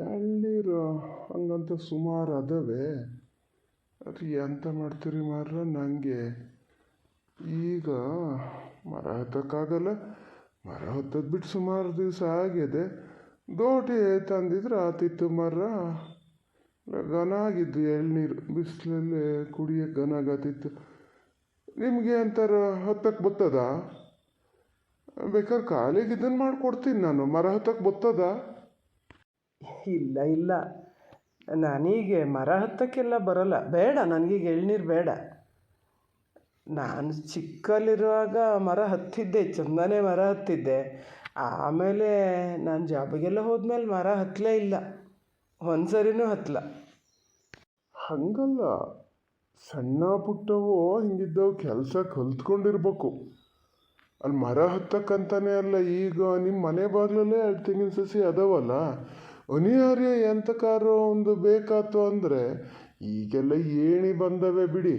ಎಳ್ನೀರು ಹಂಗಂತ ಸುಮಾರು ಅದಾವೆ. ಅದು ಎಂತ ಮಾಡ್ತೀರಿ ಮಾರ್ರೆ, ನನಗೆ ಈಗ ಮರ ಹತ್ತಕ್ಕಾಗಲ್ಲ. ಮರ ಹತ್ತದ್ದು ಬಿಟ್ಟು ಸುಮಾರು ದಿವಸ ಆಗಿದೆ. ದೋಟಿ ತಂದಿದ್ರೆ ಆತಿತ್ತು ಮರ. ಘನ ಆಗಿದ್ದು ಎಳ್ನೀರು, ಬಿಸಿಲಲ್ಲಿ ಕುಡಿಯೋಕ್ಕೆ ಘನ ಆಗತ್ತಿತ್ತು. ನಿಮಗೆ ಅಂತಾರ ಹತ್ತಕ್ಕೆ ಬರ್ತದ? ಬೇಕಾದ್ರೆ ಕಾಲಿಗೆ ಇದನ್ನು ಮಾಡಿಕೊಡ್ತೀನಿ ನಾನು. ಮರ ಹತ್ತಕ್ಕೆ ಬರ್ತದ? ಇಲ್ಲ ಇಲ್ಲ, ನನಗೆ ಮರ ಹತ್ತಕ್ಕೆಲ್ಲ ಬರೋಲ್ಲ. ಬೇಡ, ನನಗೀಗ ಎಳ್ನೀರು ಬೇಡ. ನಾನು ಚಿಕ್ಕಲ್ಲಿರುವಾಗ ಮರ ಹತ್ತಿದ್ದೆ, ಚಂದನೇ ಮರ ಹತ್ತಿದ್ದೆ. ಆಮೇಲೆ ನಾನು ಜಾಬಿಗೆಲ್ಲ ಹೋದ್ಮೇಲೆ ಮರ ಹತ್ತಲೇ ಇಲ್ಲ, ಒಂದು ಸರಿನೂ ಹತ್ತಲ್ಲ. ಹಂಗಲ್ಲ, ಸಣ್ಣ ಪುಟ್ಟವು ಹಿಂಗಿದ್ದವು ಕೆಲಸ ಕಲ್ತ್ಕೊಂಡಿರ್ಬೇಕು. ಅಲ್ಲಿ ಮರ ಹತ್ತಕ್ಕಂತಾನೆ ಅಲ್ಲ. ಈಗ ನಿಮ್ಮ ಮನೆ ಬಾಗಿಲಲ್ಲೇ 2 ತೆಂಗಿನ ಸಸಿ ಅದಾವಲ್ಲ, ಅನಿವಾರ್ಯ ಎಂತಕಾರೋ ಒಂದು ಬೇಕಾತು ಅಂದರೆ ಈಗೆಲ್ಲ ಏಣಿ ಬಂದವೆ ಬಿಡಿ.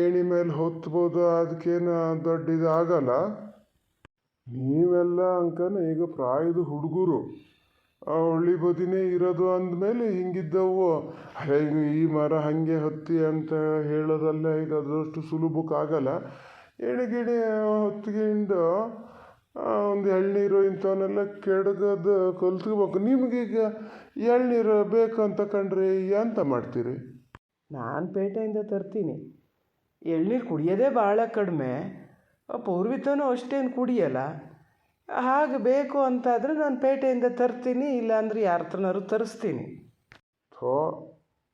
ಏಣಿ ಮೇಲೆ ಹೊತ್ಬೋದು, ಅದಕ್ಕೇನು ದೊಡ್ಡ ಇದಾಗಲ್ಲ. ನೀವೆಲ್ಲ ಅಂಕನ ಈಗ ಪ್ರಾಯದ ಹುಡುಗರು, ಹಳ್ಳಿ ಬದಿನೇ ಇರೋದು ಅಂದಮೇಲೆ ಹಿಂಗಿದ್ದವು. ಈಗ ಈ ಮರ ಹಾಗೆ ಹತ್ತಿ ಅಂತ ಹೇಳೋದಲ್ಲ, ಈಗ ಅದರಷ್ಟು ಸುಲಭಕ್ಕಾಗಲ್ಲ. ಎಣೆಗಿಣೆ ಹೊತ್ಕೊಂಡು ಒಂದು ಎಳ್ನೀರು ಇಂಥವನ್ನೆಲ್ಲ ಕೆಡಗೋದು ಕಲ್ತ್ಕೋಬೇಕು. ನಿಮಗೀಗ ಎಳ್ನೀರು ಬೇಕು ಅಂತ ಕಂಡ್ರೆ ಎಂತ ಮಾಡ್ತೀರಿ? ನಾನು ಪೇಟೆಯಿಂದ ತರ್ತೀನಿ. ಎಳ್ನೀರು ಕುಡಿಯೋದೇ ಭಾಳ ಕಡಿಮೆ. ಪೂರ್ವಿತನೂ ಅಷ್ಟೇನು ಕುಡಿಯಲ್ಲ. ಹಾಗೆ ಬೇಕು ಅಂತಾದರೆ ನಾನು ಪೇಟೆಯಿಂದ ತರ್ತೀನಿ, ಇಲ್ಲಾಂದ್ರೆ ಯಾರ ಹತ್ರನಾದ್ರು ತರಿಸ್ತೀನಿ. ಥೋ,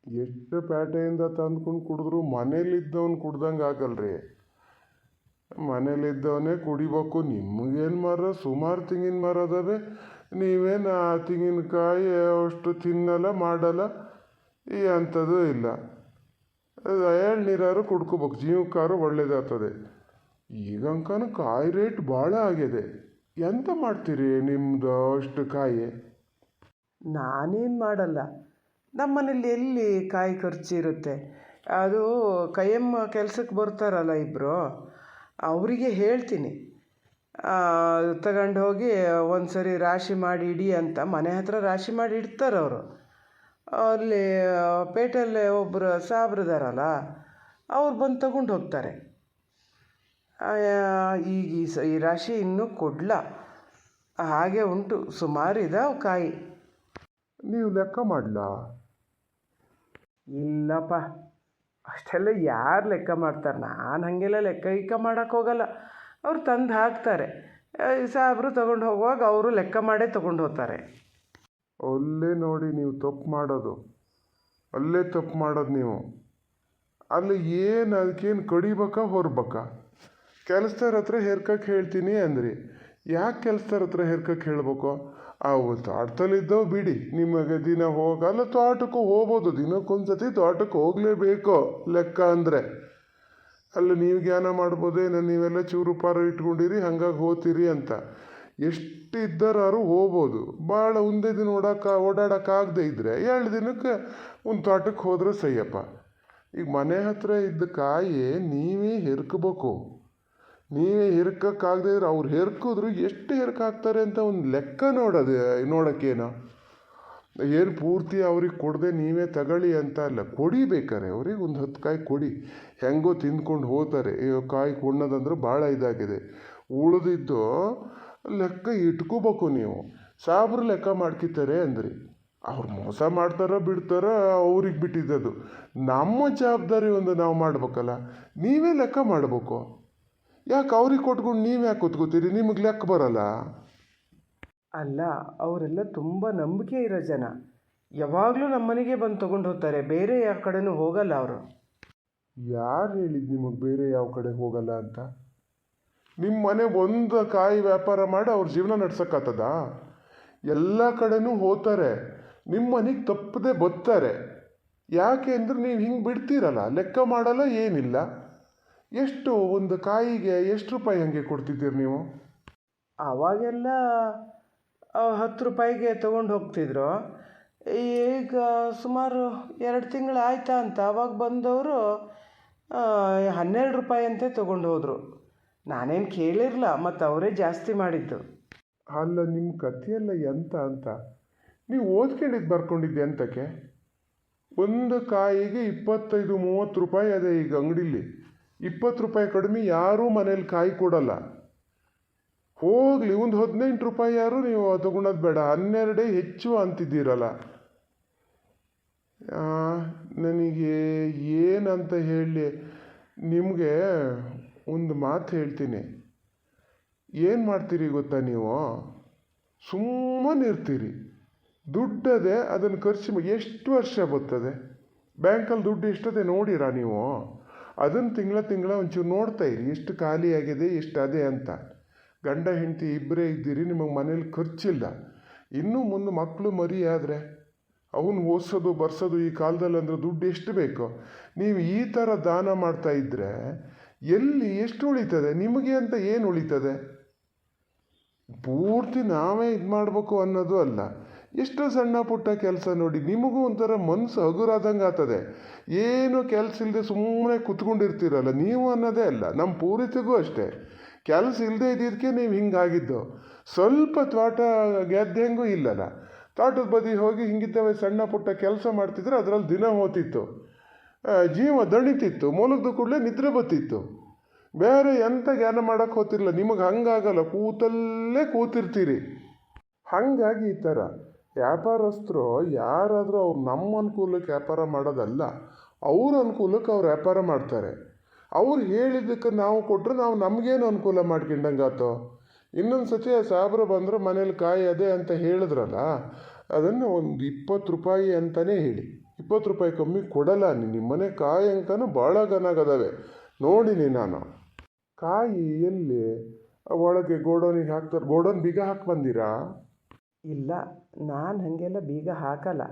ಎಷ್ಟು ಪೇಟೆಯಿಂದ ತಂದ್ಕೊಂಡು ಕುಡಿದ್ರು ಮನೇಲಿದ್ದವನು ಕುಡ್ದಂಗೆ ಆಗಲ್ರಿ. ಮನೇಲಿದ್ದವನೇ ಕುಡಿಬೇಕು. ನಿಮಗೇನು ಮರ, ಸುಮಾರು ತೆಂಗಿನ ಮರ ಅದಾವೆ. ನೀವೇನು ಆ ತೆಂಗಿನಕಾಯಿ ಅಷ್ಟು ತಿನ್ನಲ್ಲ, ಮಾಡಲ್ಲ, ಈ ಅಂಥದ್ದು ಇಲ್ಲ. ಎಳ್ನೀರಾರು ಕುಡ್ಕೋಬೇಕು, ಜೀವಕ್ಕಾರು ಒಳ್ಳೇದಾಗ್ತದೆ. ಈಗಂಕನ ಕಾಯಿ ರೇಟ್ ಭಾಳ ಆಗಿದೆ. ಎಂತ ಮಾಡ್ತೀರಿ ನಿಮ್ಮದು ಅಷ್ಟು ಕಾಯಿ? ನಾನೇನು ಮಾಡಲ್ಲ. ನಮ್ಮನೇಲಿ ಎಲ್ಲಿ ಕಾಯಿ ಖರ್ಚಿರುತ್ತೆ. ಅದು ಕೈಯಮ್ಮ ಕೆಲಸಕ್ಕೆ ಬರ್ತಾರಲ್ಲ ಇಬ್ಬರು, ಅವರಿಗೆ ಹೇಳ್ತೀನಿ ತಗೊಂಡು ಹೋಗಿ ಒಂದು ಸರಿ ರಾಶಿ ಮಾಡಿ ಇಡಿ ಅಂತ. ಮನೆ ಹತ್ರ ರಾಶಿ ಮಾಡಿ ಇಡ್ತಾರೆ ಅವರು. ಅಲ್ಲಿ ಪೇಟೆಯಲ್ಲೇ ಒಬ್ಬರು ಸಾಬ್ರದಾರಲ್ಲ, ಅವ್ರು ಬಂದು ತಗೊಂಡು ಹೋಗ್ತಾರೆ. ಈಗ ಈ ರಾಶಿ ಇನ್ನೂ ಕೊಡಲ, ಹಾಗೆ ಉಂಟು, ಸುಮಾರು ಇದಾವೆ ಕಾಯಿ. ನೀವು ಲೆಕ್ಕ ಮಾಡಲಾ? ಇಲ್ಲಪ್ಪ, ಅಷ್ಟೆಲ್ಲ ಯಾರು ಲೆಕ್ಕ ಮಾಡ್ತಾರೆ? ನಾನು ಹಾಗೆಲ್ಲ ಲೆಕ್ಕ ಮಾಡೋಕ್ಕೆ ಹೋಗಲ್ಲ. ಅವ್ರು ತಂದು ಹಾಕ್ತಾರೆ. ಸಾಬ್ರು ತೊಗೊಂಡು ಹೋಗುವಾಗ ಅವರು ಲೆಕ್ಕ ಮಾಡೇ ತೊಗೊಂಡು ಹೋಗ್ತಾರೆ. ಅಲ್ಲೇ ನೋಡಿ ನೀವು ತಪ್ಪು ಮಾಡೋದು, ಅಲ್ಲೇ ತಪ್ಪು ಮಾಡೋದು ನೀವು. ಅಲ್ಲಿ ಏನು ಅದಕ್ಕೇನು ಕಡಿಬೇಕಾ ಹೊರಬೇಕಾ? ಕೆಲಸದವ್ರ ಹತ್ರ ಹೇರ್ಕಕ್ಕೆ ಹೇಳ್ತೀನಿ ಅಂದ್ರಿ. ಯಾಕೆ ಕೆಲಸದವ್ರ ಹತ್ರ ಹೇರ್ಕಕ್ಕೆ ಹೇಳ್ಬೇಕು? ಅವು ತೋಟದಲ್ಲಿದ್ದವು ಬಿಡಿ, ನಿಮಗೆ ದಿನ ಹೋಗಲ್ಲ. ತೋಟಕ್ಕೂ ಹೋಗ್ಬೋದು, ದಿನಕ್ಕೊಂದ್ಸತಿ ತೋಟಕ್ಕೆ ಹೋಗಲೇಬೇಕು ಲೆಕ್ಕ ಅಂದರೆ. ಅಲ್ಲ ನೀವು ಜ್ಞಾನ ಮಾಡ್ಬೋದೇನೋ, ನೀವೆಲ್ಲ ಚೂರು ಪಾರು ಇಟ್ಕೊಂಡಿರಿ ಹಂಗಾಗಿ ಹೋಗ್ತೀರಿ ಅಂತ. ಎಷ್ಟು ಇದ್ದಾರು ಹೋಗ್ಬೋದು. ಭಾಳ ಒಂದೇ ದಿನ ಓಡಾಡೋಕ್ಕಾಗದೇ ಇದ್ದರೆ 2 ದಿನಕ್ಕೆ ಒಂದು ತೋಟಕ್ಕೆ ಹೋದ್ರೆ ಸಯ್ಯಪ್ಪ. ಈಗ ಮನೆ ಹತ್ರ ಇದ್ದ ಕಾಯಿ ನೀವೇ ಹೆರ್ಕಬೇಕು. ನೀವೇ ಹೆರ್ಕಕ್ಕಾಗದೇ ಇದ್ರೆ ಅವ್ರು ಹೆರ್ಕಿದ್ರು ಎಷ್ಟು ಹೆರ್ಕಾಕ್ತಾರೆ ಅಂತ ಒಂದು ಲೆಕ್ಕ ನೋಡೋಕ್ಕೇನೋ. ಏನು ಪೂರ್ತಿ ಅವ್ರಿಗೆ ಕೊಡದೆ ನೀವೇ ತಗೊಳ್ಳಿ ಅಂತ ಅಲ್ಲ, ಕೊಡಿಬೇಕಾರೆ ಅವ್ರಿಗೆ ಒಂದು 10 ಕಾಯಿ ಕೊಡಿ. ಹೆಂಗೋ ತಿಂದ್ಕೊಂಡು ಹೋಗ್ತಾರೆ. ಕಾಯಿ ಕೊಂಡದಂದ್ರೆ ಭಾಳ ಇದಾಗಿದೆ. ಉಳಿದಿದ್ದು ಲೆಕ್ಕ ಇಟ್ಕೋಬೇಕು ನೀವು. ಸಾಬ್ರು ಲೆಕ್ಕ ಮಾಡ್ಕಿತಾರೆ ಅಂದ್ರಿ, ಅವ್ರು ಮೋಸ ಮಾಡ್ತಾರೋ ಬಿಡ್ತಾರೋ ಅವ್ರಿಗೆ ಬಿಟ್ಟಿದ್ದದು. ನಮ್ಮ ಜವಾಬ್ದಾರಿ ಒಂದು ನಾವು ಮಾಡ್ಬೇಕಲ್ಲ. ನೀವೇ ಲೆಕ್ಕ ಮಾಡಬೇಕು. ಯಾಕೆ ಅವ್ರಿಗೆ ಕೊಟ್ಕೊಂಡು ನೀವು ಯಾಕೆ ಕೂತ್ಕೋತೀರಿ? ನಿಮಗೆ ಲೆಕ್ಕ ಬರಲ್ಲ? ಅಲ್ಲ, ಅವರೆಲ್ಲ ತುಂಬ ನಂಬಿಕೆ ಇರೋ ಜನ. ಯಾವಾಗಲೂ ನಮ್ಮ ಮನೆಗೆ ಬಂದು ತೊಗೊಂಡು ಹೋಗ್ತಾರೆ, ಬೇರೆ ಯಾವ ಕಡೆನೂ ಹೋಗಲ್ಲ ಅವರು. ಯಾರು ಹೇಳಿದ್ದು ನಿಮಗೆ ಬೇರೆ ಯಾವ ಕಡೆ ಹೋಗಲ್ಲ ಅಂತ? ನಿಮ್ಮ ಮನೆ ಒಂದು ಕಾಯಿ ವ್ಯಾಪಾರ ಮಾಡಿ ಅವ್ರ ಜೀವನ ನಡ್ಸೋಕ್ಕಾಗ್ತದ? ಎಲ್ಲ ಕಡೆನೂ ಹೋಗ್ತಾರೆ, ನಿಮ್ಮ ಮನೆಗೆ ತಪ್ಪದೆ ಬರ್ತಾರೆ. ಯಾಕೆ ಅಂದರೆ ನೀವು ಹಿಂಗೆ ಬಿಡ್ತೀರಲ್ಲ, ಲೆಕ್ಕ ಮಾಡಲ್ಲ, ಏನಿಲ್ಲ. ಎಷ್ಟು ಒಂದು ಕಾಯಿಗೆ ಎಷ್ಟು ರೂಪಾಯಿ ಹಾಗೆ ಕೊಡ್ತಿದ್ದೀರಿ ನೀವು? ಆವಾಗೆಲ್ಲ 10 ರೂಪಾಯಿಗೆ ತೊಗೊಂಡು ಹೋಗ್ತಿದ್ರು. ಈಗ ಸುಮಾರು 2 ತಿಂಗಳು ಆಯ್ತಾ ಅಂತ ಆವಾಗ ಬಂದವರು 12 ರೂಪಾಯಿ ಅಂತೆ ತೊಗೊಂಡು ಹೋದರು. ನಾನೇನು ಕೇಳಿರಲ್ಲ, ಮತ್ತು ಅವರೇ ಜಾಸ್ತಿ ಮಾಡಿದ್ದು. ಅಲ್ಲ, ನಿಮ್ಮ ಕಥೆಯೆಲ್ಲ ಎಂತ ಅಂತ. ನೀವು ಓದ್ಕೊಂಡಿದ್ದು ಬರ್ಕೊಂಡಿದ್ದೆ ಅಂತಕ್ಕೆ. ಒಂದು ಕಾಯಿಗೆ 25-30 ರೂಪಾಯಿ ಅದೇ ಈಗ ಅಂಗಡಿಲಿ. 20 ರೂಪಾಯಿ ಕಡಿಮೆ ಯಾರೂ ಮನೇಲಿ ಕಾಯಿ ಕೊಡಲ್ಲ. ಹೋಗಲಿ, ಒಂದು 18 ರೂಪಾಯಿ ಯಾರು ನೀವು ತಗೊಳೋದು ಬೇಡ, 12 ಹೆಚ್ಚು ಅಂತಿದ್ದೀರಲ್ಲ. ನನಗೆ ಏನಂತ ಹೇಳಿ, ನಿಮಗೆ ಒಂದು ಮಾತು ಹೇಳ್ತೀನಿ. ಏನು ಮಾಡ್ತೀರಿ ಗೊತ್ತಾ, ನೀವು ಸುಮ್ಮನೆ ಇರ್ತೀರಿ. ದುಡ್ಡದೆ ಅದನ್ನು ಖರ್ಚು ಎಷ್ಟು ವರ್ಷ ಬರ್ತದೆ? ಬ್ಯಾಂಕಲ್ಲಿ ದುಡ್ಡು ಎಷ್ಟದೆ ನೋಡಿರಾ ನೀವು? ಅದನ್ನು ತಿಂಗಳ ಒಂಚೂರು ನೋಡ್ತಾ ಇರಿ, ಎಷ್ಟು ಖಾಲಿ ಆಗಿದೆ, ಎಷ್ಟು ಅದೇ ಅಂತ. ಗಂಡ ಹೆಂಡತಿ ಇಬ್ಬರೇ ಇದ್ದೀರಿ, ನಿಮಗೆ ಮನೇಲಿ ಖರ್ಚಿಲ್ಲ. ಇನ್ನೂ ಮುಂದೆ ಮಕ್ಕಳು ಮರಿ ಆದರೆ ಅವನು ಓದಿಸೋದು ಬರ್ಸೋದು ಈ ಕಾಲದಲ್ಲಿ ಅಂದರೆ ದುಡ್ಡು ಎಷ್ಟು ಬೇಕು? ನೀವು ಈ ಥರ ದಾನ ಮಾಡ್ತಾ ಇದ್ದರೆ ಎಲ್ಲಿ ಎಷ್ಟು ಉಳಿತದೆ? ನಿಮಗೆ ಅಂತ ಏನು ಉಳಿತದೆ? ಪೂರ್ತಿ ನಾವೇ ಇದು ಮಾಡಬೇಕು ಅನ್ನೋದು ಅಲ್ಲ. ಎಷ್ಟೋ ಸಣ್ಣ ಪುಟ್ಟ ಕೆಲಸ ನೋಡಿ, ನಿಮಗೂ ಒಂಥರ ಮನಸ್ಸು ಹಗುರಾದಂಗೆ ಆಗ್ತದೆ. ಏನು ಕೆಲಸ ಇಲ್ಲದೆ ಸುಮ್ಮನೆ ಕುತ್ಕೊಂಡಿರ್ತೀರಲ್ಲ ನೀವು ಅನ್ನೋದೇ ಅಲ್ಲ. ನಮ್ಮ ಪೂರಿತಿಗೂ ಅಷ್ಟೇ, ಕೆಲಸ ಇಲ್ಲದೆ ಇದ್ದಿದ್ದಕ್ಕೆ ನೀವು ಹಿಂಗಾಗಿದ್ದು. ಸ್ವಲ್ಪ ತೋಟ ಗೆದ್ದಂಗೂ ಇಲ್ಲಲ್ಲ, ತೋಟದ ಬದಿ ಹೋಗಿ ಹಿಂಗಿದ್ದವೆ ಸಣ್ಣ ಪುಟ್ಟ ಕೆಲಸ ಮಾಡ್ತಿದ್ರೆ ಅದರಲ್ಲಿ ದಿನ ಹೋಗ್ತಿತ್ತು, ಜೀವ ದಣಿತಿತ್ತು, ಮೂಲದ ಕೂಡಲೇ ನಿದ್ರೆ ಬತ್ತಿತ್ತು. ಬೇರೆ ಎಂಥ ಜ್ಞಾನ ಮಾಡೋಕ್ಕೆ ಹೋಗ್ತಿರಲಿಲ್ಲ. ನಿಮಗೆ ಹಂಗಾಗಲ್ಲ, ಕೂತಲ್ಲೇ ಕೂತಿರ್ತೀರಿ. ಹಾಗಾಗಿ ಈ ಥರ ವ್ಯಾಪಾರಸ್ಥರು ಯಾರಾದರೂ ಅವ್ರು ನಮ್ಮ ಅನುಕೂಲಕ್ಕೆ ವ್ಯಾಪಾರ ಮಾಡೋದಲ್ಲ, ಅವ್ರ ಅನುಕೂಲಕ್ಕೆ ಅವ್ರು ವ್ಯಾಪಾರ ಮಾಡ್ತಾರೆ. ಅವ್ರು ಹೇಳಿದ್ದಕ್ಕೆ ನಾವು ಕೊಟ್ಟರೆ ನಾವು ನಮಗೇನು ಅನುಕೂಲ ಮಾಡ್ಕೊಂಡಂಗಾತೋ. ಇನ್ನೊಂದು ಸತಿ ಸಾಬ್ರು ಬಂದರೆ ಮನೇಲಿ ಕಾಯಿ ಅದೇ ಅಂತ ಹೇಳಿದ್ರಲ್ಲ, ಅದನ್ನು ಒಂದು 20 ರೂಪಾಯಿ ಅಂತಲೇ ಹೇಳಿ. 20 ರೂಪಾಯಿ ಕಮ್ಮಿ ಕೊಡಲ್ಲ. ನಿಮ್ಮನೆ ಕಾಯಿ ಅಂಕನೂ ಭಾಳ ಗನಾಗದವೆ ನೋಡಿನಿ ನಾನು. ಕಾಯಿ ಎಲ್ಲಿ ಒಳಗೆ ಗೋಡೌನಿಗೆ ಹಾಕ್ತಾರೆ? ಗೋಡೌನ್ ಬೀಗ ಹಾಕಿ ಬಂದಿರಾ? ಇಲ್ಲ, ನಾನು ಹಾಗೆಲ್ಲ ಬೀಗ ಹಾಕಲ್ಲ.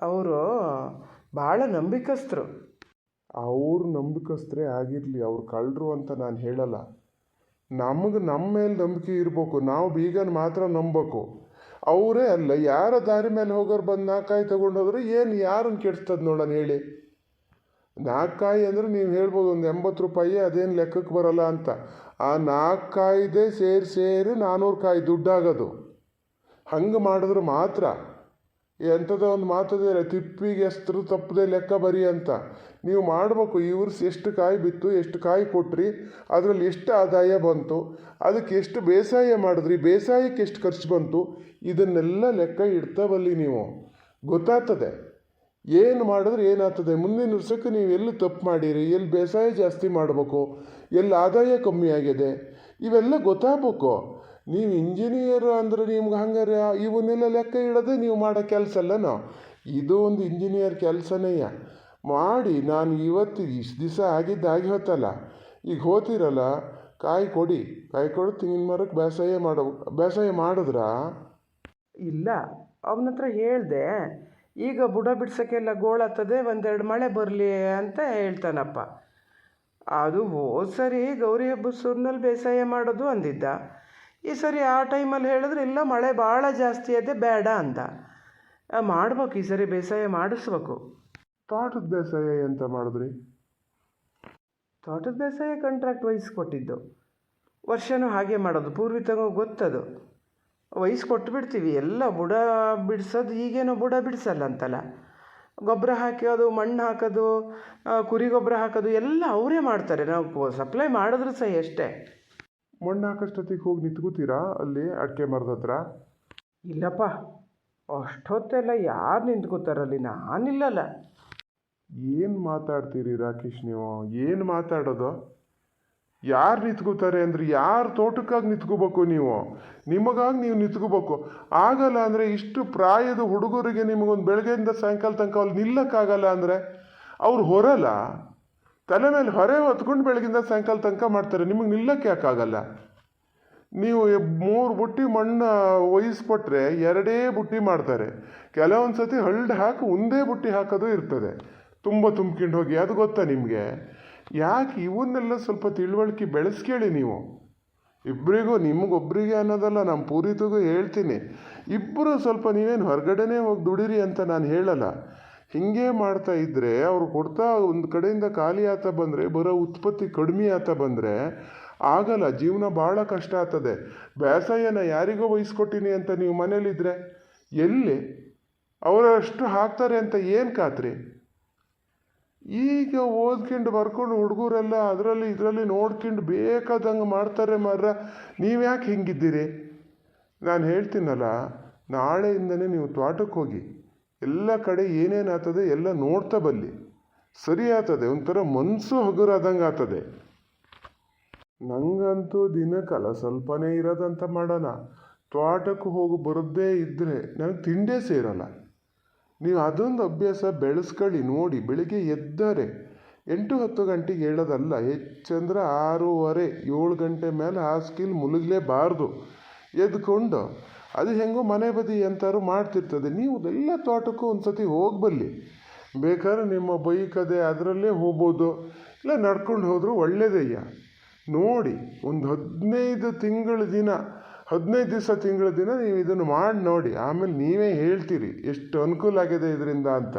ಅವರು ಭಾಳ ನಂಬಿಕಸ್ಥರು. ಅವ್ರು ನಂಬಿಕಸ್ತರೇ ಆಗಿರಲಿ, ಅವ್ರು ಕಳ್ಳರು ಅಂತ ನಾನು ಹೇಳಲ್ಲ. ನಮಗೆ ನಮ್ಮ ಮೇಲೆ ನಂಬಿಕೆ ಇರಬೇಕು, ನಾವು ಬೀಗನ ಮಾತ್ರ ನಂಬಬೇಕು. ಅವರೇ ಅಲ್ಲ, ಯಾರ ದಾರಿ ಮೇಲೆ ಹೋಗೋರು ಬಂದು 4 ಕಾಯಿ ತೊಗೊಂಡು ಹೋದ್ರೆ ಏನು ಯಾರನ್ನು ಕೆಡಿಸ್ತದೆ ನೋಡೋಣ ಹೇಳಿ? 4 ಕಾಯಿ ಅಂದರೆ ನೀವು ಹೇಳ್ಬೋದು ಒಂದು 80 ರೂಪಾಯಿ, ಅದೇನು ಲೆಕ್ಕಕ್ಕೆ ಬರೋಲ್ಲ ಅಂತ. ಆ 4 ಕಾಯಿದೆ ಸೇರಿ 400 ಕಾಯಿ ದುಡ್ಡಾಗೋದು. ಹಂಗೆ ಮಾಡಿದ್ರೆ ಮಾತ್ರ. ಎಂಥದೋ ಒಂದು ಮಾತದೇ, ತಿಪ್ಪಿಗೆ ಎಸ್ತರು ತಪ್ಪದೆ ಲೆಕ್ಕ ಬರಿ ಅಂತ. ನೀವು ಮಾಡಬೇಕು. ಇವ್ರು ಎಷ್ಟು ಕಾಯಿ ಬಿತ್ತು, ಎಷ್ಟು ಕಾಯಿ ಕೊಟ್ರಿ, ಅದರಲ್ಲಿ ಎಷ್ಟು ಆದಾಯ ಬಂತು, ಅದಕ್ಕೆ ಎಷ್ಟು ಬೇಸಾಯ ಮಾಡಿದ್ರಿ, ಬೇಸಾಯಕ್ಕೆ ಎಷ್ಟು ಖರ್ಚು ಬಂತು, ಇದನ್ನೆಲ್ಲ ಲೆಕ್ಕ ಇಡ್ತಾ ಬಲ್ಲಿ ನೀವು. ಗೊತ್ತಾಗ್ತದೆ ಏನು ಮಾಡಿದ್ರೆ ಏನಾಗ್ತದೆ. ಮುಂದಿನ ವರ್ಷಕ್ಕೆ ನೀವು ಎಲ್ಲಿ ತಪ್ಪು ಮಾಡಿರಿ, ಎಲ್ಲಿ ಬೇಸಾಯ ಜಾಸ್ತಿ ಮಾಡಬೇಕು, ಎಲ್ಲಿ ಆದಾಯ ಕಮ್ಮಿ ಆಗಿದೆ, ಇವೆಲ್ಲ ಗೊತ್ತಾಗಬೇಕು. ನೀವು ಇಂಜಿನಿಯರ್ ಅಂದರೆ ನಿಮ್ಗೆ ಹಂಗಾರೆ ಇವನ್ನೆಲ್ಲ ಲೆಕ್ಕ ಇಡೋದೇ ನೀವು ಮಾಡೋ ಕೆಲಸ ಅಲ್ಲನೋ. ಇದು ಒಂದು ಇಂಜಿನಿಯರ್ ಕೆಲಸನೇ ಮಾಡಿ. ನಾನು ಇವತ್ತು ಇಷ್ಟು ದಿವಸ ಆಗಿ ಹೋತಲ್ಲ, ಈಗ ಹೋತಿರಲ್ಲ, ಕಾಯಿ ಕೊಡಿ ತೆಂಗಿನ ಮರಕ್ಕೆ ಬೇಸಾಯ ಮಾಡಿದ್ರಾ? ಇಲ್ಲ, ಅವನ ಹತ್ರ ಹೇಳಿದೆ. ಈಗ ಬುಡ ಬಿಡ್ಸೋಕ್ಕೆಲ್ಲ ಗೋಳಾಗ್ತದೆ, 1-2 ಮಳೆ ಬರಲಿ ಅಂತ ಹೇಳ್ತಾನಪ್ಪ. ಅದು ಹೋದ ಸರಿ ಗೌರಿ ಹಬ್ಬದ ಸುರ್ನಲ್ಲಿ ಬೇಸಾಯ ಮಾಡೋದು ಅಂದಿದ್ದ. ಈ ಸರಿ ಆ ಟೈಮಲ್ಲಿ ಹೇಳಿದ್ರೆ ಇಲ್ಲ, ಮಳೆ ಭಾಳ ಜಾಸ್ತಿ ಇದೆ, ಬೇಡ ಅಂದ. ಮಾಡ್ಬೇಕು, ಈ ಸರಿ ಬೇಸಾಯ ಮಾಡಿಸ್ಬೇಕು. ತೋಟದ ಬೇಸಾಯ ಎಂತ ಮಾಡಿದ್ರಿ? ತೋಟದ ಬೇಸಾಯ ಕಾಂಟ್ರಾಕ್ಟ್ ವಹಿಸ್ಕೊಟ್ಟಿದ್ದು. ವರ್ಷವೂ ಹಾಗೆ ಮಾಡೋದು, ಪೂರ್ವಿತಂಗೂ ಗೊತ್ತದು. ವಹಿಸ್ಕೊಟ್ಬಿಡ್ತೀವಿ ಎಲ್ಲ. ಬುಡ ಬಿಡಿಸೋದು ಈಗೇನೋ ಬುಡ ಬಿಡಿಸಲ್ಲ ಅಂತಲ್ಲ, ಗೊಬ್ಬರ ಹಾಕೋದು, ಮಣ್ಣು ಹಾಕೋದು, ಕುರಿ ಗೊಬ್ಬರ ಹಾಕೋದು ಎಲ್ಲ ಅವರೇ ಮಾಡ್ತಾರೆ. ನಾವು ಸಪ್ಲೈ ಮಾಡಿದ್ರು ಸಹ ಅಷ್ಟೇ. ಮಣ್ಣು ಹಾಕೋಷ್ಟೊತ್ತಿಗೆ ಹೋಗಿ ನಿಂತ್ಕೋತೀರಾ ಅಲ್ಲಿ ಅಡಿಕೆ ಮರದ ಹತ್ರ? ಇಲ್ಲಪ್ಪ, ಅಷ್ಟೊತ್ತೆಲ್ಲ ಯಾರು ನಿಂತ್ಕೋತಾರಲ್ಲಿ, ನಾನಿಲ್ಲಲ್ಲ. ಏನು ಮಾತಾಡ್ತೀರಿ ರಾಕೇಶ್ ನೀವು? ಏನು ಮಾತಾಡೋದು? ಯಾರು ನಿಂತ್ಕೋತಾರೆ ಅಂದರೆ ಯಾರು ತೋಟಕ್ಕಾಗಿ ನಿಂತ್ಕೋಬೇಕು ನೀವು? ನಿಮಗಾಗಿ ನೀವು ನಿಂತ್ಕೋಬೇಕು. ಆಗಲ್ಲ ಅಂದರೆ ಇಷ್ಟು ಪ್ರಾಯದ ಹುಡುಗರಿಗೆ ನಿಮಗೊಂದು ಬೆಳಗ್ಗೆಯಿಂದ ಸಾಯಂಕಾಲ ತನಕ ಅಲ್ಲಿ ನಿಲ್ಲಕ್ಕಾಗಲ್ಲ ಅಂದರೆ ಅವ್ರು ಹೊರಲ್ಲ, ತಲೆ ಮೇಲೆ ಹೊರೆ ಹೊತ್ಕೊಂಡು ಬೆಳಗಿಂದ ಸಾಯಂಕಾಲ ತನಕ ಮಾಡ್ತಾರೆ. ನಿಮಗೆ ನಿಲ್ಲಕ್ಕೆ ಯಾಕಾಗಲ್ಲ? ನೀವು 3 ಬುಟ್ಟಿ ಮಣ್ಣು ವಹಿಸ್ಕೊಟ್ರೆ 2 ಬುಟ್ಟಿ ಮಾಡ್ತಾರೆ. ಕೆಲವೊಂದು ಸತಿ ಹಳ್ಳು ಹಾಕಿ ಒಂದೇ ಬುಟ್ಟಿ ಹಾಕೋದು ಇರ್ತದೆ, ತುಂಬ್ಕೊಂಡು ಹೋಗಿ. ಅದು ಗೊತ್ತಾ ನಿಮಗೆ? ಯಾಕೆ ಇವನ್ನೆಲ್ಲ ಸ್ವಲ್ಪ ತಿಳುವಳಿಕೆ ಬೆಳೆಸ್ಕೇಳಿ ನೀವು. ಇಬ್ಬರಿಗೂ, ನಿಮಗೊಬ್ಬರಿಗೆ ಅನ್ನೋದಲ್ಲ, ನಮ್ಮ ಪೂರಿತಿಗೂ ಹೇಳ್ತೀನಿ. ಇಬ್ಬರು ಸ್ವಲ್ಪ ನೀವೇನು ಹೊರಗಡೆನೇ ಹೋಗಿ ದುಡಿರಿ ಅಂತ ನಾನು ಹೇಳಲ್ಲ. ಹೀಗೆ ಮಾಡ್ತಾ ಇದ್ದರೆ ಅವರು ಕೊಡ್ತಾ ಒಂದು ಕಡೆಯಿಂದ ಖಾಲಿ ಆತ ಬಂದರೆ, ಬರೋ ಉತ್ಪತ್ತಿ ಕಡಿಮೆ ಆತ ಬಂದರೆ ಆಗಲ್ಲ. ಜೀವನ ಭಾಳ ಕಷ್ಟ ಆಗ್ತದೆ. ಬೇಸಾಯನ ಯಾರಿಗೋ ವಹಿಸ್ಕೊಟ್ಟಿನಿ ಅಂತ ನೀವು ಮನೇಲಿದ್ದರೆ ಎಲ್ಲಿ ಅವರಷ್ಟು ಹಾಕ್ತಾರೆ ಅಂತ ಏನು ಖಾತ್ರಿ? ಈಗ ಓದ್ಕೊಂಡು ಬರ್ಕೊಂಡು ಹುಡುಗರೆಲ್ಲ ಅದರಲ್ಲಿ ಇದರಲ್ಲಿ ನೋಡ್ಕೊಂಡು ಬೇಕಾದಂಗೆ ಮಾಡ್ತಾರೆ ಮಾರ್ರ. ನೀವು ಯಾಕೆ ಹಿಂಗಿದ್ದೀರಿ? ನಾನು ಹೇಳ್ತೀನಲ್ಲ, ನಾಳೆಯಿಂದನೇ ನೀವು ತೋಟಕ್ಕೆ ಹೋಗಿ ಎಲ್ಲ ಕಡೆ ಏನೇನು ಆಗ್ತದೆ ಎಲ್ಲ ನೋಡ್ತಾ ಬಲ್ಲಿ. ಸರಿ ಆಗ್ತದೆ, ಒಂಥರ ಮನಸ್ಸು ಹಗುರಾದಂಗೆ ಆಗ್ತದೆ. ನನಗಂತೂ ದಿನಕ್ಕಲ್ಲ ಸ್ವಲ್ಪನೇ ಇರೋದಂತ ಮಾಡೋಣ. ತೋಟಕ್ಕೆ ಹೋಗಿ ಬರೋದೇ ಇದ್ದರೆ ನನಗೆ ತಿಂಡೇ ಸೇರಲ್ಲ. ನೀವು ಅದೊಂದು ಅಭ್ಯಾಸ ಬೆಳೆಸ್ಕೊಳ್ಳಿ. ನೋಡಿ, ಬೆಳಿಗ್ಗೆ ಎದ್ದರೆ 8-10 ಗಂಟೆಗೆ ಹೇಳೋದಲ್ಲ, ಹೆಚ್ಚಂದ್ರೆ 6:30 7 ಗಂಟೆ ಮೇಲೆ ಹಾಸಿಗೆಲಿ ಮುಳುಗಲೇಬಾರ್ದು. ಎದ್ಕೊಂಡು ಅದು ಹೆಂಗೋ ಮನೆ ಬದಿ ಎಂತಾರು ಮಾಡ್ತಿರ್ತದೆ, ನೀವು ಎಲ್ಲ ತೋಟಕ್ಕೂ ಒಂದು ಸತಿ ಹೋಗ್ಬಲ್ಲಿ. ಬೇಕಾದ್ರೆ ನಿಮ್ಮ ಬೈಕದೆ ಅದರಲ್ಲೇ ಹೋಗ್ಬೋದು, ಇಲ್ಲ ನಡ್ಕೊಂಡು ಹೋದರೂ ಒಳ್ಳೆಯದಯ್ಯ. ನೋಡಿ, ಒಂದು 15 ದಿವಸ ತಿಂಗಳ ದಿನ ನೀವು ಇದನ್ನು ಮಾಡಿ ನೋಡಿ. ಆಮೇಲೆ ನೀವೇ ಹೇಳ್ತೀರಿ ಎಷ್ಟು ಅನುಕೂಲ ಆಗಿದೆ ಇದರಿಂದ ಅಂತ.